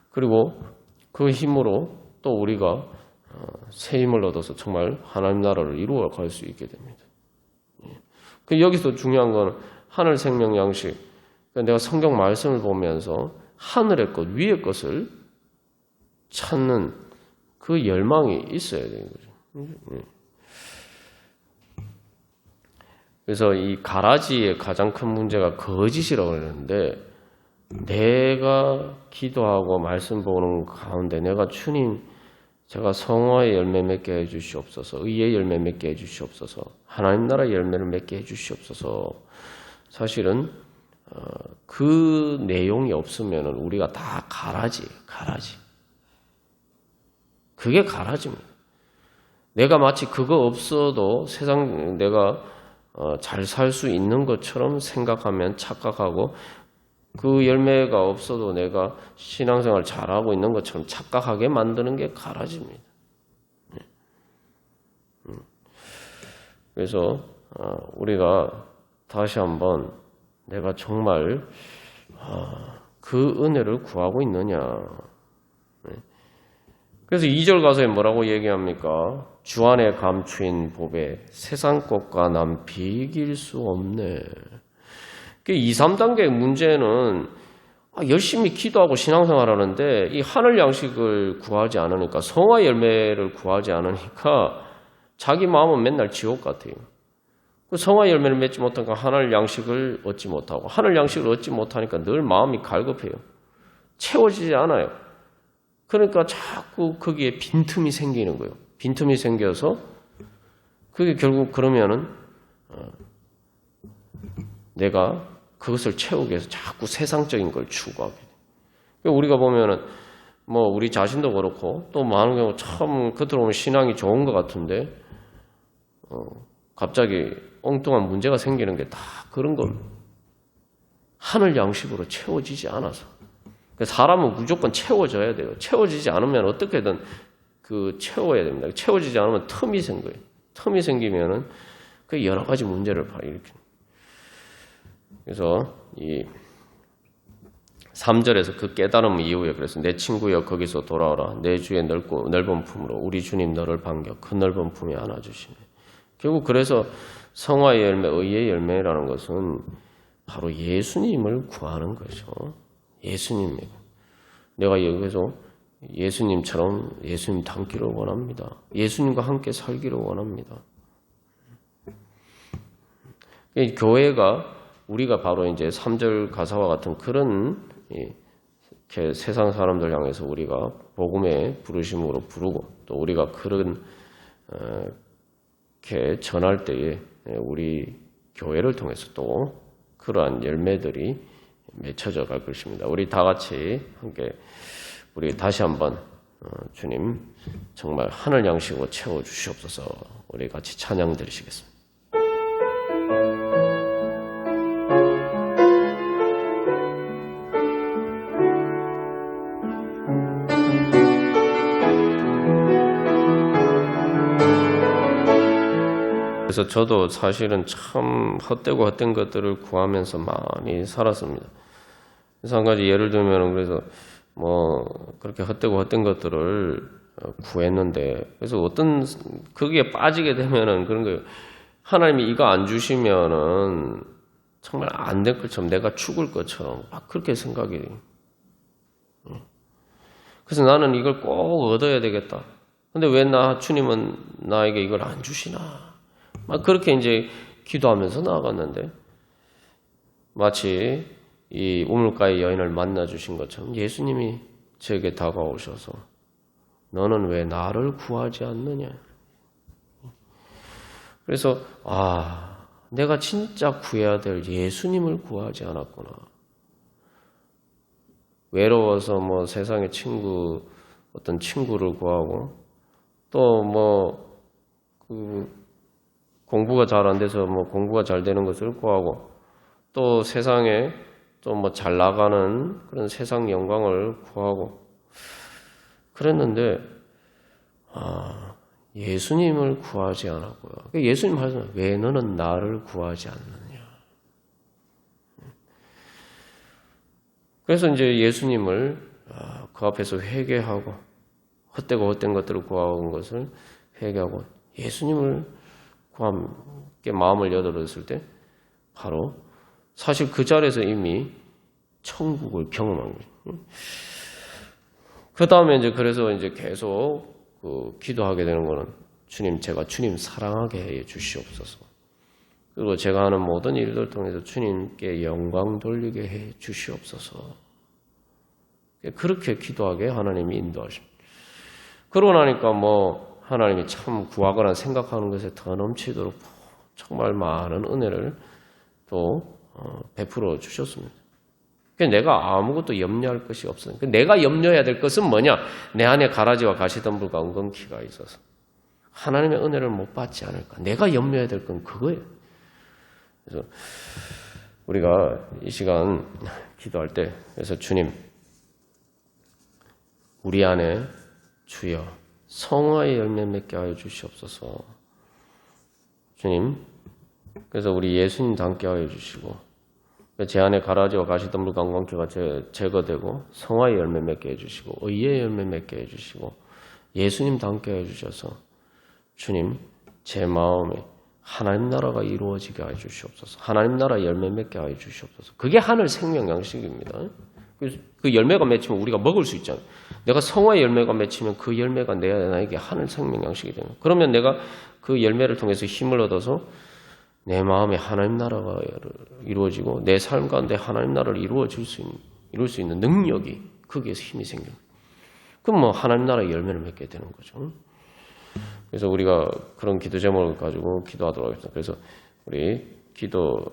그리고 그 힘으로 또 우리가 새 힘을 얻어서 정말 하나님 나라를 이루어 갈 수 있게 됩니다. 여기서 중요한 건 하늘 생명 양식. 내가 성경 말씀을 보면서 하늘의 것, 위의 것을 찾는 그 열망이 있어야 되는 거죠. 그래서 이 가라지의 가장 큰 문제가 거짓이라고 그러는데 내가 기도하고 말씀 보는 가운데 내가 주님 제가 성화의 열매 맺게 해주시옵소서, 의의 열매 맺게 해주시옵소서, 하나님 나라의 열매를 맺게 해주시옵소서. 사실은 그 내용이 없으면 우리가 다 가라지. 그게 가라지입니다. 내가 마치 그거 없어도 세상 내가 잘 살 수 있는 것처럼 생각하면 착각하고 그 열매가 없어도 내가 신앙생활 잘하고 있는 것처럼 착각하게 만드는 게 가라지입니다. 그래서 우리가 다시 한번 내가 정말 그 은혜를 구하고 있느냐. 그래서 2절 가서에 뭐라고 얘기합니까? 주 안에 감추인 복에 세상 것과 남 비길 수 없네. 2, 3단계의 문제는 열심히 기도하고 신앙생활 하는데 이 하늘 양식을 구하지 않으니까 성화 열매를 구하지 않으니까 자기 마음은 맨날 지옥 같아요. 성화 열매를 맺지 못하니까 하늘 양식을 얻지 못하고 하늘 양식을 얻지 못하니까 늘 마음이 갈급해요. 채워지지 않아요. 그러니까 자꾸 거기에 빈틈이 생기는 거예요. 빈틈이 생겨서 그게 결국 그러면은 내가 그것을 채우기 위해서 자꾸 세상적인 걸 추구하게 돼. 우리가 보면은 뭐 우리 자신도 그렇고 또 많은 경우 참 겉으로 보면 신앙이 좋은 것 같은데 갑자기 엉뚱한 문제가 생기는 게 다 그런 걸 하늘 양식으로 채워지지 않아서. 사람은 무조건 채워져야 돼요. 채워지지 않으면 어떻게든 채워야 됩니다. 채워지지 않으면 틈이 생겨요. 틈이 생기면은 그 여러 가지 문제를 일으킵니다. 그래서 이 3절에서 그 깨달음 이후에 그래서 내 친구여 거기서 돌아오라. 내 주의 넓은 품으로 우리 주님 너를 반겨 그 넓은 품에 안아주시네. 결국 그래서 성화의 열매, 의의 열매라는 것은 바로 예수님을 구하는 거죠. 예수님. 내가 여기서 예수님처럼 예수님 닮기를 원합니다. 예수님과 함께 살기를 원합니다. 교회가 우리가 바로 이제 3절 가사와 같은 그런 세상 사람들 향해서 우리가 복음의 부르심으로 부르고 또 우리가 그런 이렇게 전할 때에 우리 교회를 통해서 또 그러한 열매들이 맺혀져 갈 것입니다. 우리 다 같이 함께 우리 다시 한번 주님 정말 하늘 양식으로 채워 주시옵소서. 우리 같이 찬양 드리시겠습니다. 그래서 저도 사실은 참 헛되고 헛된 것들을 구하면서 많이 살았습니다. 그래서 한 가지 예를 들면 그래서 뭐 그렇게 헛되고 헛된 것들을 구했는데 그래서 어떤 거기에 빠지게 되면은 그런 거예요. 하나님이 이거 안 주시면은 정말 안 될 것처럼 내가 죽을 것처럼 막 그렇게 생각이 돼요. 그래서 나는 이걸 꼭 얻어야 되겠다. 근데 왜 주님은 나에게 이걸 안 주시나? 막 그렇게 이제 기도하면서 나아갔는데 마치 이 우물가의 여인을 만나 주신 것처럼 예수님이 저에게 다가오셔서 너는 왜 나를 구하지 않느냐? 그래서 내가 진짜 구해야 될 예수님을 구하지 않았구나. 외로워서 뭐 세상의 어떤 친구를 구하고 또 공부가 잘 안 돼서 공부가 잘 되는 것을 구하고 또 세상에 또 잘 나가는 그런 세상 영광을 구하고 그랬는데 예수님을 구하지 않았고요. 예수님 하시는 왜 너는 나를 구하지 않느냐. 그래서 이제 예수님을 그 앞에서 회개하고 헛되고 헛된 것들을 구하는 것을 회개하고 예수님을 함께 마음을 열어뒀을 때 바로 사실 그 자리에서 이미 천국을 경험한 거죠. 그 다음에 이제 그래서 이제 계속 기도하게 되는 거는 주님 제가 주님 사랑하게 해 주시옵소서. 그리고 제가 하는 모든 일들 통해서 주님께 영광 돌리게 해 주시옵소서. 그렇게 기도하게 하나님이 인도하십니다. 그러고 나니까 하나님이 참 구하거나 생각하는 것에 더 넘치도록 정말 많은 은혜를 또 베풀어 주셨습니다. 내가 아무것도 염려할 것이 없어요. 내가 염려해야 될 것은 뭐냐? 내 안에 가라지와 가시덤불과 엉겅퀴가 있어서 하나님의 은혜를 못 받지 않을까? 내가 염려해야 될 건 그거예요. 그래서 우리가 이 시간 기도할 때 그래서 주님 우리 안에 주여 성화의 열매 맺게 하여 주시옵소서. 주님 그래서 우리 예수님 닮게 하여 주시고 제 안에 가라지와 가시덤불과 엉겅퀴가 제거되고 성화의 열매 맺게 해주시고 의의 열매 맺게 해주시고 예수님 닮게 해주셔서 주님 제 마음에 하나님 나라가 이루어지게 하여 주시옵소서. 하나님 나라 열매 맺게 하여 주시옵소서. 그게 하늘 생명 양식입니다. 그 열매가 맺히면 우리가 먹을 수 있잖아요. 내가 성화의 열매가 맺히면 그 열매가 나에게 하늘 생명 양식이 되는 거예요. 그러면 내가 그 열매를 통해서 힘을 얻어서 내 마음에 하나님 나라가 이루어지고 내 삶 가운데 하나님 나라를 이룰 수 있는 능력이 거기에서 힘이 생깁니다. 그럼 하나님 나라의 열매를 맺게 되는 거죠. 그래서 우리가 그런 기도 제목을 가지고 기도하도록 하겠습니다. 그래서 우리 기도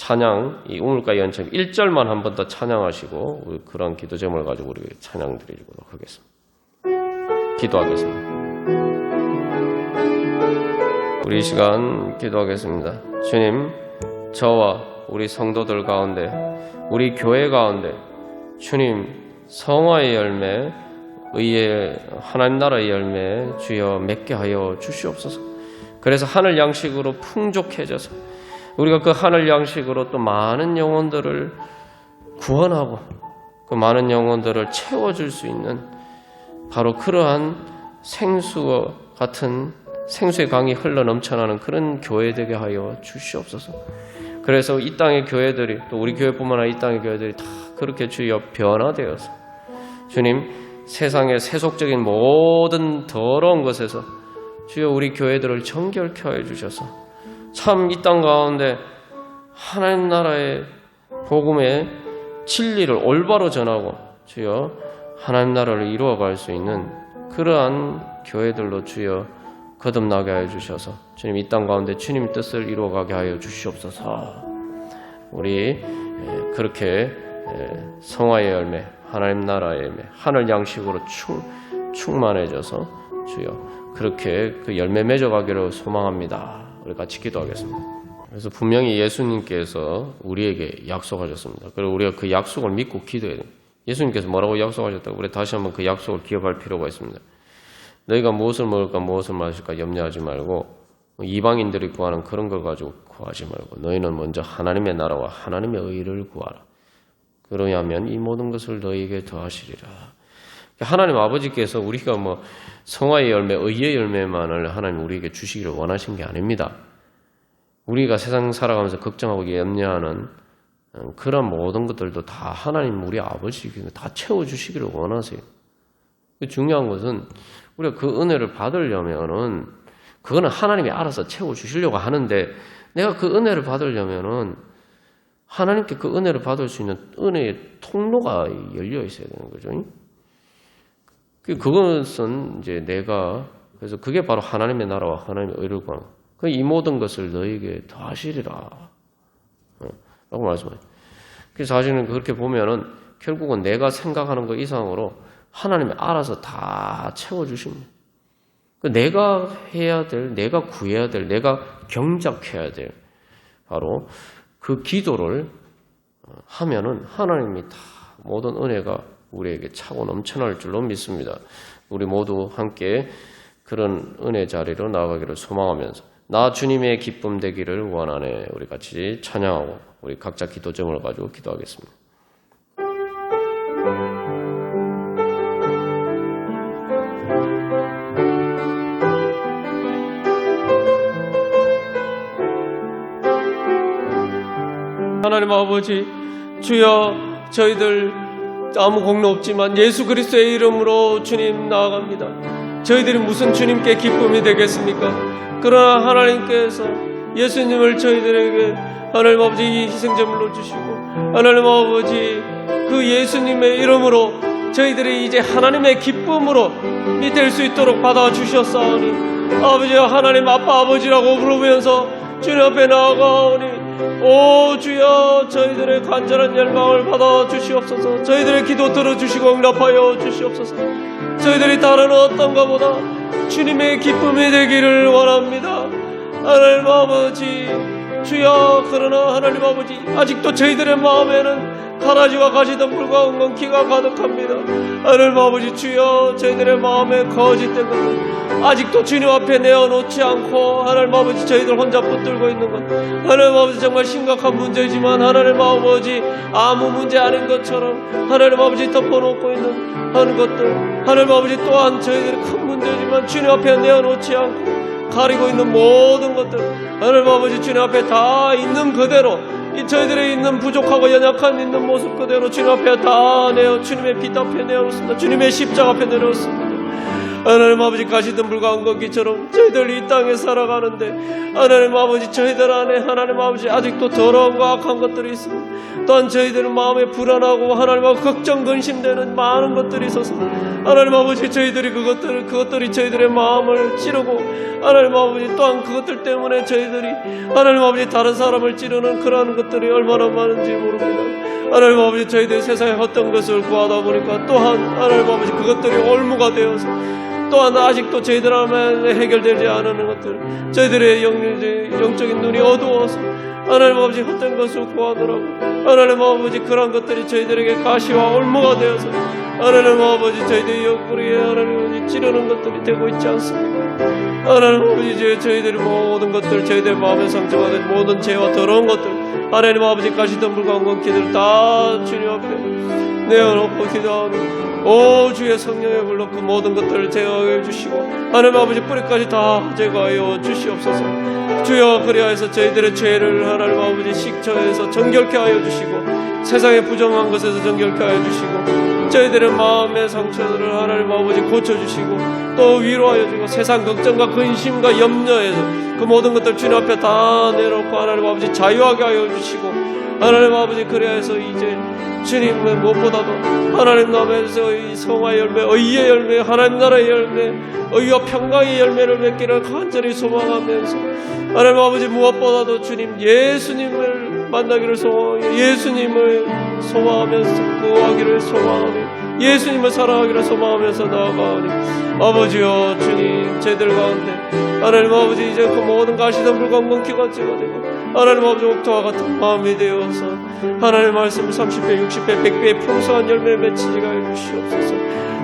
찬양, 이 우물가 연참 1절만 한 번 더 찬양하시고 우리 그런 기도 제목을 가지고 우리 찬양 드리도록 하겠습니다. 기도하겠습니다. 우리 이 시간 기도하겠습니다. 주님, 저와 우리 성도들 가운데, 우리 교회 가운데 주님 성화의 열매, 의의 하나님 나라의 열매 주여 맺게 하여 주시옵소서. 그래서 하늘 양식으로 풍족해져서 우리가 그 하늘 양식으로 또 많은 영혼들을 구원하고 그 많은 영혼들을 채워줄 수 있는 바로 그러한 생수와 같은 생수의 강이 흘러 넘쳐나는 그런 교회 되게 하여 주시옵소서. 그래서 이 땅의 교회들이, 또 우리 교회뿐만 아니라 이 땅의 교회들이 다 그렇게 주여 변화되어서 주님 세상의 세속적인 모든 더러운 것에서 주여 우리 교회들을 정결케 하여 주셔서 참 이 땅 가운데 하나님 나라의 복음의 진리를 올바로 전하고 주여 하나님 나라를 이루어갈 수 있는 그러한 교회들로 주여 거듭나게 하여 주셔서 주님 이 땅 가운데 주님 뜻을 이루어가게 하여 주시옵소서. 우리 그렇게 성화의 열매, 하나님 나라의 열매, 하늘 양식으로 충만해져서 주여 그렇게 그 열매 맺어가기를 소망합니다. 우리 같이 기도하겠습니다. 그래서 분명히 예수님께서 우리에게 약속하셨습니다. 그리고 우리가 그 약속을 믿고 기도해야 돼요. 예수님께서 뭐라고 약속하셨다고? 우리 다시 한번 그 약속을 기억할 필요가 있습니다. 너희가 무엇을 먹을까 무엇을 마실까 염려하지 말고 이방인들이 구하는 그런 걸 가지고 구하지 말고 너희는 먼저 하나님의 나라와 하나님의 의를 구하라. 그러냐면 이 모든 것을 너희에게 더하시리라. 하나님 아버지께서 우리가 뭐 성화의 열매, 의의 열매만을 하나님 우리에게 주시기를 원하신 게 아닙니다. 우리가 세상 살아가면서 걱정하고 염려하는 그런 모든 것들도 다 하나님 우리 아버지께서 다 채워주시기를 원하세요. 중요한 것은 우리가 그 은혜를 받으려면은 그거는 하나님이 알아서 채워주시려고 하는데 내가 그 은혜를 받으려면은 하나님께 그 은혜를 받을 수 있는 은혜의 통로가 열려 있어야 되는 거죠. 그것은 이제 내가 그래서 그게 바로 하나님의 나라와 하나님의 의를 구하는 이 모든 것을 너에게 더하시리라 라고 말씀해요. 그래서 사실은 그렇게 보면은 결국은 내가 생각하는 것 이상으로 하나님이 알아서 다 채워주십니다. 내가 해야 될, 내가 구해야 될, 내가 경작해야 될 바로 그 기도를 하면은 하나님이 다 모든 은혜가 우리에게 차고 넘쳐날 줄로 믿습니다. 우리 모두 함께 그런 은혜 자리로 나아가기를 소망하면서 나 주님의 기쁨 되기를 원하네. 우리 같이 찬양하고 우리 각자 기도 제목을 가지고 기도하겠습니다. 하나님 아버지, 주여 저희들 아무 공로 없지만 예수 그리스도의 이름으로 주님 나아갑니다. 저희들이 무슨 주님께 기쁨이 되겠습니까? 그러나 하나님께서 예수님을 저희들에게 하나님 아버지 이 희생제물로 주시고 하나님 아버지 그 예수님의 이름으로 저희들이 이제 하나님의 기쁨으로 될 수 있도록 받아주셨사오니 아버지 하나님 아빠 아버지라고 부르면서 주님 앞에 나아가오니 오 주여 저희들의 간절한 열망을 받아 주시옵소서. 저희들의 기도 들어주시고 응답하여 주시옵소서. 저희들이 다른 어떤 것보다 주님의 기쁨이 되기를 원합니다. 하나님 아버지 주여 그러나 하나님 아버지 아직도 저희들의 마음에는 가라지와 가시던 불과 엉겅퀴가 가득합니다. 하나님 아버지 주여 저희들의 마음에 거짓된 것들 아직도 주님 앞에 내어놓지 않고 하나님 아버지 저희들 혼자 붙들고 있는 것 하나님 아버지 정말 심각한 문제지만 하나님 아버지 아무 문제 아닌 것처럼 하나님 아버지 덮어놓고 있는 하는 것들 하나님 아버지 또한 저희들이 큰 문제지만 주님 앞에 내어놓지 않고 가리고 있는 모든 것들 하나님 아버지 주님 앞에 다 있는 그대로 이 저희들의 있는 부족하고 연약한 있는 모습 그대로 주님 앞에 다 내어 주님의 빛 앞에 내어놓습니다. 주님의 십자가 앞에 내려놓습니다. 하나님 아버지 가시던 물과 엉겅퀴처럼 저희들 이 땅에 살아가는데 하나님 아버지 저희들 안에 하나님 아버지 아직도 더러움과 악한 것들이 있습니다. 또한 저희들은 마음에 불안하고 하나님 아버지 걱정 근심되는 많은 것들이 있어서 하나님 아버지 저희들이 그것들이 저희들의 마음을 찌르고 하나님 아버지 또한 그것들 때문에 저희들이 하나님 아버지 다른 사람을 찌르는 그러한 것들이 얼마나 많은지 모릅니다. 하나님 아버지 저희들이 세상에 어떤 것을 구하다 보니까 또한 하나님 아버지 그것들이 올무가 되어서 또한 아직도 저희들 안에 해결되지 않은 것들 저희들의 영적인 눈이 어두워서 하나님 아버지 어떤 것을 구하더라고 하나님 아버지 그런 것들이 저희들에게 가시와 올무가 되어서 하나님 아버지 저희들의 옆구리에 하나님 아버지 찌르는 것들이 되고 있지 않습니까? 하나님 아버지 저희들이 모든 것들 저희들의 마음에 상처가 된 모든 죄와 더러운 것들 하나님 아버지 가시던 물과 엉겅퀴들 다 주님 앞에 내어놓고 기도하니 오 주의 성령의 불로 그 모든 것들을 제거해 주시고 하나님 아버지 뿌리까지 다 제거하여 주시옵소서. 주여 그리하여서 저희들의 죄를 하나님 아버지 식처에서 정결케 하여 주시고 세상의 부정한 것에서 정결케 하여 주시고 저희들의 마음의 상처들을 하나님 아버지 고쳐주시고 또 위로하여 주시고 세상 걱정과 근심과 염려에서 그 모든 것들 주님 앞에 다 내놓고 하나님 아버지 자유하게 하여 주시고 하나님 아버지 그리하여서 이제 주님의 무엇보다도 하나님 나라에서 이 성화의 열매 의의 열매 하나님 나라의 열매 의와 평강의 열매를 맺기를 간절히 소망하면서 하나님 아버지 무엇보다도 주님 예수님을 만나기를 소망하며 예수님을 소망하면서 구하기를 소망하며 예수님을 사랑하기를 소망하면서 나아가오니 아버지여 주님 저희들 가운데 하나님 아버지 이제 그 모든 가시던 물과 엉겅퀴가 제거되고 하나님 아버지 옥토와 같은 마음이 되어서 하나님 말씀 30배 60배 100배의 풍성한 열매를 맺히게 하여 주시옵소서.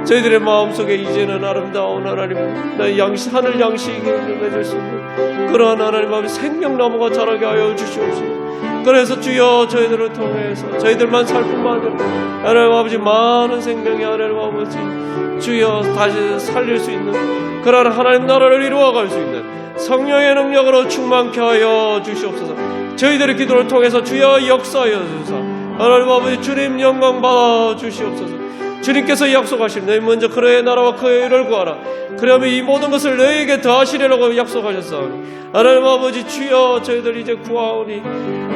저희들의 마음속에 이제는 아름다운 하나님 하늘 양식을 맺을 수 있는 그러한 하나님 아버지 생명나무가 자라게 하여 주시옵소서. 그래서 주여 저희들을 통해서 저희들만 살 뿐만 아니라 하나님 아버지 많은 생명이 하나님 아버지 주여 다시 살릴 수 있는 그러한 하나님 나라를 이루어갈 수 있는 성령의 능력으로 충만케 하여 주시옵소서. 저희들의 기도를 통해서 주여 역사하여 주소서. 하나님 아버지 주님 영광 받아 주시옵소서. 주님께서 약속하신 너희 먼저 그의 나라와 그의 의를 구하라 그러면 이 모든 것을 너희에게 더하시리라고 약속하셨사오니 하나님 아버지 주여 저희들 이제 구하오니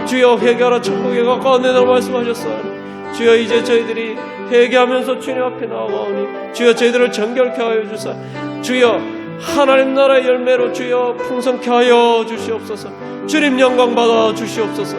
주여 회개하라 천국에 가까웠느니라 말씀하셨사오니 주여 이제 저희들이 회개하면서 주님 앞에 나아가오니 주여 저희들을 정결케 하여 주사 주여 하나님 나라의 열매로 주여 풍성케 하여 주시옵소서. 주님 영광 받아 주시옵소서.